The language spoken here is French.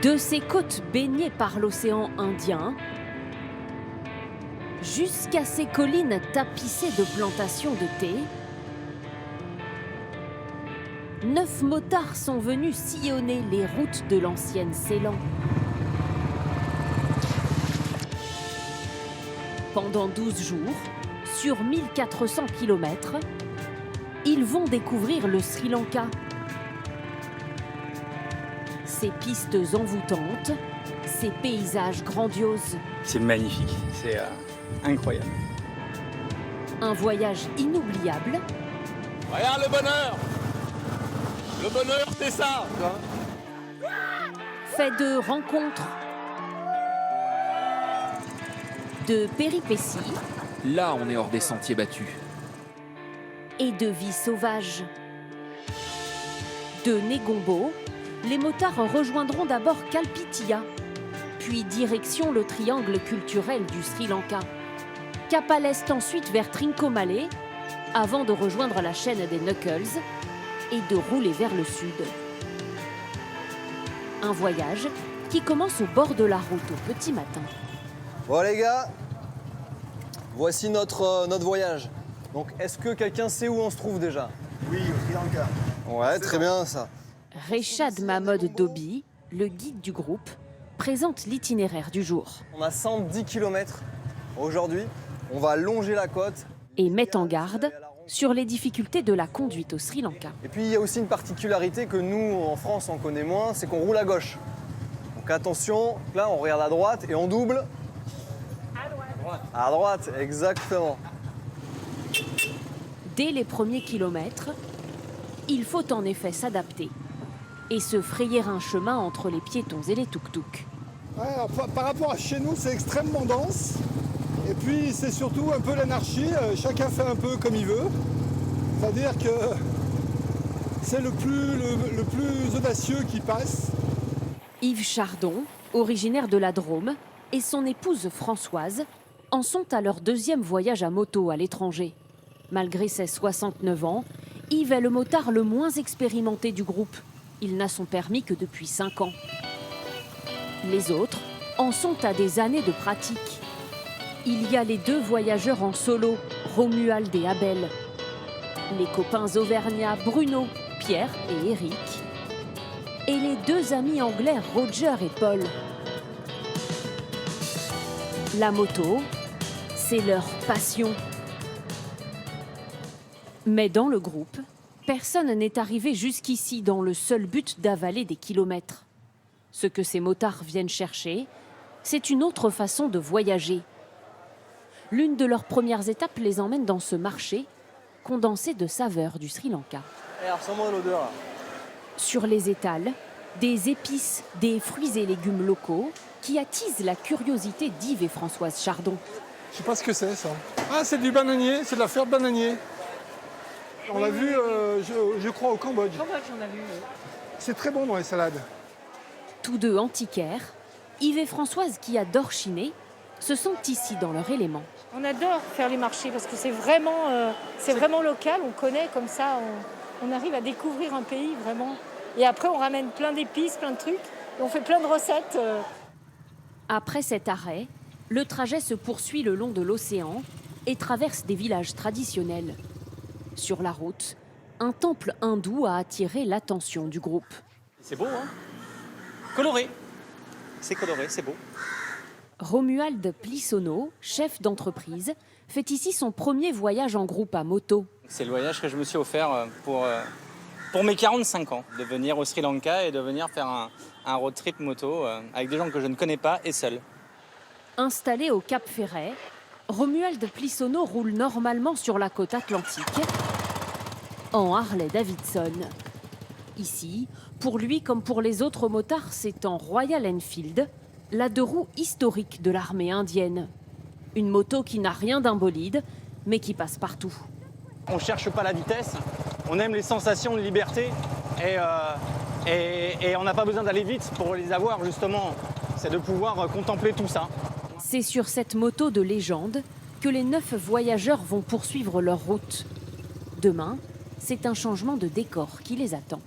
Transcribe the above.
De ces côtes baignées par l'océan Indien, jusqu'à ces collines tapissées de plantations de thé, 9 motards sont venus sillonner les routes de l'ancienne Ceylan. Pendant 12 jours, sur 1400 km, ils vont découvrir le Sri Lanka. Ses pistes envoûtantes, ses paysages grandioses. C'est magnifique, c'est incroyable. Un voyage inoubliable. Regarde le bonheur! Le bonheur, c'est ça! Fait de rencontres, de péripéties. Là, on est hors des sentiers battus. Et de vie sauvage. De Negombo, les motards rejoindront d'abord Kalpitiya, puis direction le triangle culturel du Sri Lanka. Cap à l'est ensuite vers Trincomalee, avant de rejoindre la chaîne des Knuckles et de rouler vers le sud. Un voyage qui commence au bord de la route au petit matin. Bon les gars, voici notre voyage. Donc est-ce que quelqu'un sait où on se trouve déjà? Oui, au Sri Lanka. Ouais, très bien ça. Reshad Mahmoud Dobi, le guide du groupe, présente l'itinéraire du jour. On a 110 km aujourd'hui, on va longer la côte. Et met en garde sur les difficultés de la conduite au Sri Lanka. Et puis il y a aussi une particularité que nous en France on connaît moins, c'est qu'on roule à gauche. Donc attention, là on regarde à droite et on double. À droite, exactement. Dès les premiers kilomètres, il faut en effet s'adapter et se frayer un chemin entre les piétons et les tuk-tuk. Ouais, par rapport à chez nous, c'est extrêmement dense. Et puis c'est surtout un peu l'anarchie, chacun fait un peu comme il veut. C'est-à-dire que c'est le plus audacieux qui passe. Yves Chardon, originaire de la Drôme, et son épouse Françoise en sont à leur deuxième voyage à moto à l'étranger. Malgré ses 69 ans, Yves est le motard le moins expérimenté du groupe. Il n'a son permis que depuis 5 ans. Les autres en sont à des années de pratique. Il y a les 2 voyageurs en solo, Romuald et Abel. Les copains auvergnats Bruno, Pierre et Eric. Et les 2 amis anglais Roger et Paul. La moto, c'est leur passion. Mais dans le groupe, personne n'est arrivé jusqu'ici dans le seul but d'avaler des kilomètres. Ce que ces motards viennent chercher, c'est une autre façon de voyager. L'une de leurs premières étapes les emmène dans ce marché condensé de saveurs du Sri Lanka. Alors, ressens-moi l'odeur là. Sur les étals, des épices, des fruits et légumes locaux qui attisent la curiosité d'Yves et Françoise Chardon. Je sais pas ce que c'est ça. Ah, c'est du bananier, c'est de la fleur de bananier. On l'a vu, je crois, au Cambodge. On a vu. C'est très bon dans les salades. Tous 2 antiquaires, Yves et Françoise qui adorent chiner, se sentent ici dans leur élément. On adore faire les marchés parce que c'est vraiment local, on connaît comme ça, on arrive à découvrir un pays vraiment. Et après on ramène plein d'épices, plein de trucs, et on fait plein de recettes. Après cet arrêt, le trajet se poursuit le long de l'océan et traverse des villages traditionnels. Sur la route, un temple hindou a attiré l'attention du groupe. C'est beau, hein? Coloré. C'est coloré, c'est beau. Romuald Plissono, chef d'entreprise, fait ici son premier voyage en groupe à moto. C'est le voyage que je me suis offert pour mes 45 ans, de venir au Sri Lanka et de venir faire un road trip moto avec des gens que je ne connais pas et seul. Installé au Cap Ferret, Romuald Plissono roule normalement sur la côte atlantique en Harley-Davidson. Ici, pour lui comme pour les autres motards, c'est en Royal Enfield, la 2 roues historique de l'armée indienne. Une moto qui n'a rien d'un bolide, mais qui passe partout. On ne cherche pas la vitesse, on aime les sensations de liberté et on n'a pas besoin d'aller vite pour les avoir justement. C'est de pouvoir contempler tout ça. C'est sur cette moto de légende que les 9 voyageurs vont poursuivre leur route. Demain, c'est un changement de décor qui les attend.